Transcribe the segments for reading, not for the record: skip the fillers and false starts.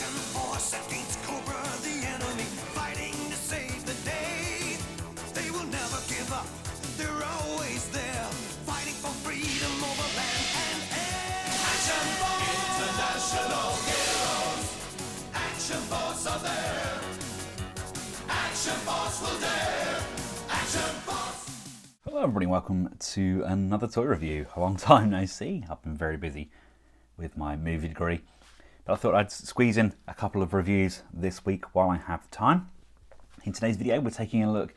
Action force against Cobra, the enemy, fighting to save the day. They will never give up, they're always there, fighting for freedom over land and air. Action force! International heroes! Action force are there! Action force will dare! Action force! Hello everybody, welcome to another toy review. A long time no see. I've been very busy with my movie degree, but I thought I'd squeeze in a couple of reviews this week while I have time. In today's video, we're taking a look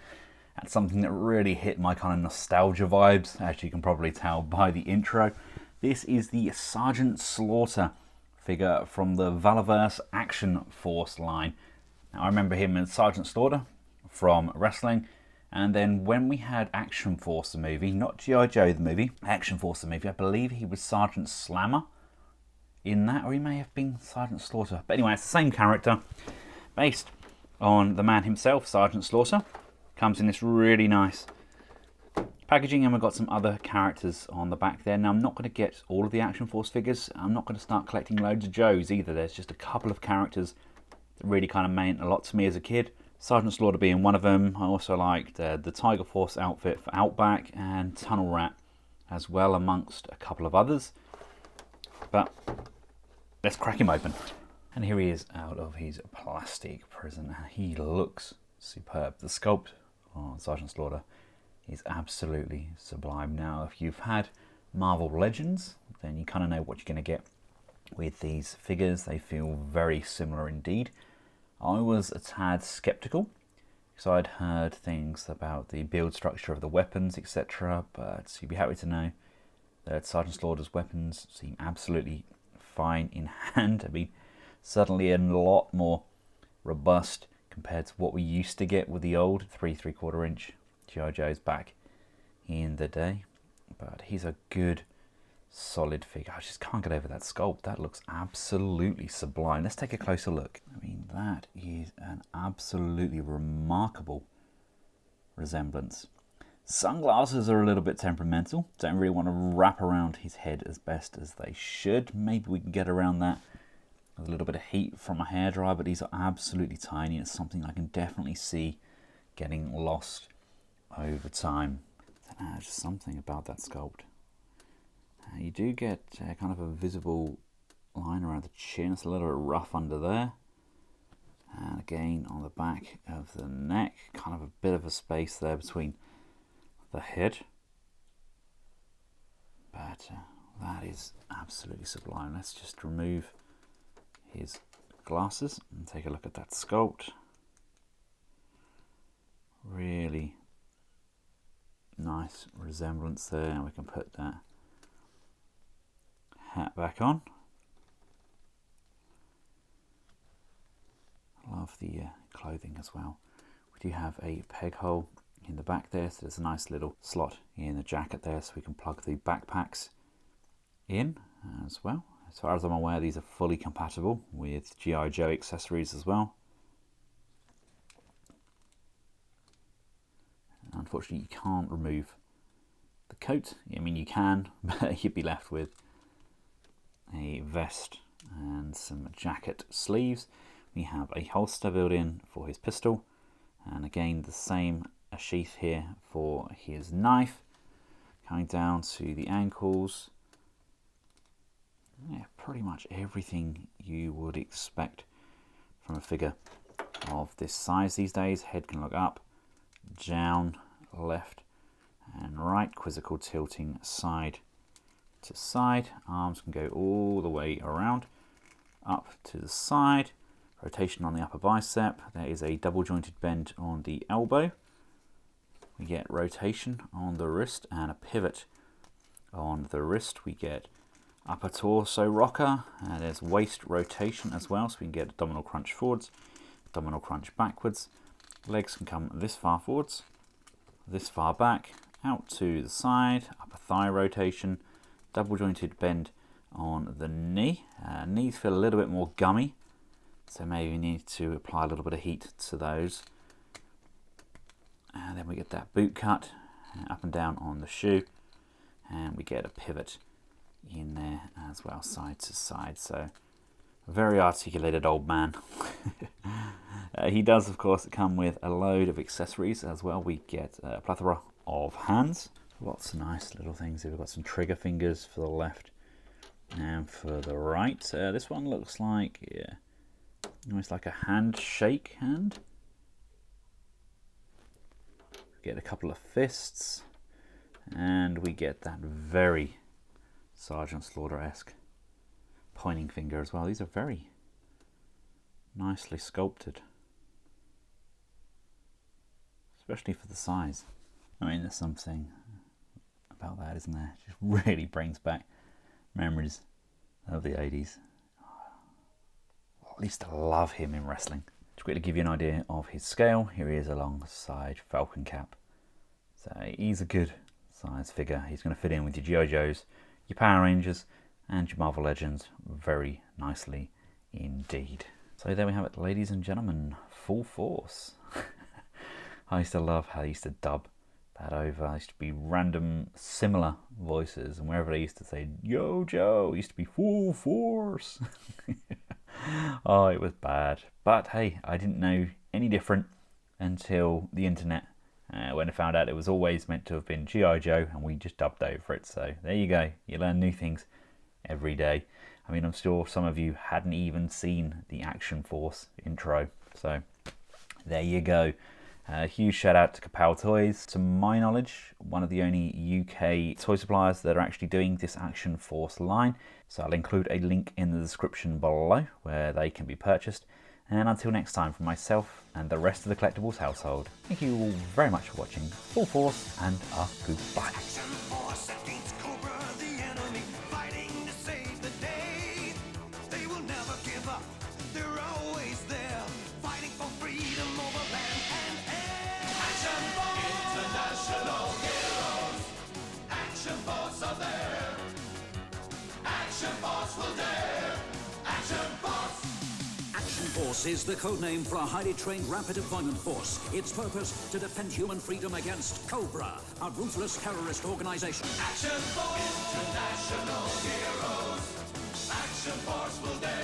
at something that really hit my kind of nostalgia vibes, as you can probably tell by the intro. This is the Sergeant Slaughter figure from the Valaverse Action Force line. Now, I remember him as Sergeant Slaughter from wrestling, and then when we had Action Force the movie, not G.I. Joe the movie, Action Force the movie, I believe he was Sergeant Slammer in that, or he may have been Sergeant Slaughter. But anyway, it's the same character, based on the man himself, Sergeant Slaughter. Comes in this really nice packaging, and we've got some other characters on the back there. Now, I'm not going to get all of the Action Force figures. I'm not going to start collecting loads of Joes either. There's just a couple of characters that really kind of meant a lot to me as a kid. Sergeant Slaughter being one of them. I also liked the Tiger Force outfit for Outback and Tunnel Rat as well, amongst a couple of others. But let's crack him open. And here he is out of his plastic prison. He looks superb. The sculpt on Sergeant Slaughter is absolutely sublime. Now, if you've had Marvel Legends, then you kind of know what you're going to get with these figures. They feel very similar indeed. I was a tad skeptical because I'd heard things about the build structure of the weapons, etc. But you'd be happy to know that Sergeant Slaughter's weapons seem absolutely fine in hand. I mean, certainly a lot more robust compared to what we used to get with the old 3¾ inch G.I. Joes back in the day. But he's a good, solid figure. I just can't get over that sculpt. That looks absolutely sublime. Let's take a closer look. I mean, that is an absolutely remarkable resemblance. Sunglasses are a little bit temperamental. Don't really want to wrap around his head as best as they should. Maybe we can get around that with a little bit of heat from a hairdryer, but these are absolutely tiny. It's something I can definitely see getting lost over time. There's something about that sculpt. You do get kind of a visible line around the chin. It's a little bit rough under there. And again on the back of the neck, kind of a bit of a space there between the head. But that is absolutely sublime. Let's just remove his glasses and take a look at that sculpt. Really nice resemblance there, and we can put that hat back on. Love the clothing as well. We do have a peg hole in the back there, so there's a nice little slot in the jacket there, so we can plug the backpacks in as well. As far as I'm aware, these are fully compatible with G.I. Joe accessories as well. Unfortunately, you can't remove the coat. I mean, you can, but you'd be left with a vest and some jacket sleeves. We have a holster built in for his pistol, and again the same a sheath here for his knife, coming down to the ankles. Yeah, pretty much everything you would expect from a figure of this size these days. Head can look up, down, left and right, quizzical tilting side to side. Arms can go all the way around, up to the side. Rotation on the upper bicep. There is a double jointed bend on the elbow. We get rotation on the wrist and a pivot on the wrist. We get upper torso rocker, and there's waist rotation as well, so we can get abdominal crunch forwards, abdominal crunch backwards. Legs can come this far forwards, this far back, out to the side, upper thigh rotation, double jointed bend on the knee. Knees feel a little bit more gummy, so maybe you need to apply a little bit of heat to those. And then we get that boot cut up and down on the shoe, and we get a pivot in there as well, side to side. So A very articulated old man. He does, of course, come with a load of accessories as well. We get a plethora of hands. Lots of nice little things here. We've got some trigger fingers for the left and for the right. This one looks like, yeah, almost like a handshake hand. Get a couple of fists, and we get that very Sergeant Slaughter-esque pointing finger as well. These are very nicely sculpted, especially for the size. I mean, there's something about that, isn't there? It just really brings back memories of the 80s. I used to love him in wrestling. To quickly give you an idea of his scale, here he is alongside Falcon Cap. So he's a good size figure. He's going to fit in with your G.I. Joes, your Power Rangers, and your Marvel Legends very nicely indeed. So there we have it, ladies and gentlemen, Full Force. I used to love how they used to dub that over. There used to be random similar voices, and wherever they used to say Yo Joe, it used to be Full Force. Oh, it was bad. But hey, I didn't know any different until the internet, when I found out it was always meant to have been G.I. Joe, and we just dubbed over it. So there you go. You learn new things every day. I mean, I'm sure some of you hadn't even seen the Action Force intro. So there you go. A huge shout out to Kapow Toys. To my knowledge, one of the only UK toy suppliers that are actually doing this Action Force line. So I'll include a link in the description below where they can be purchased. And until next time, from myself and the rest of the Collectables household, thank you all very much for watching Full Force, and goodbye. Action Force against Cobra, the enemy, fighting to save the day. They will never give up, they're always there, fighting for freedom over land and air. Action Force! International heroes! Action Force are there! Action Force will dare! Action Force! Action Force is the code name for a highly trained rapid deployment force. Its purpose, to defend human freedom against Cobra, a ruthless terrorist organization. Action Force! International heroes! Action Force will dare!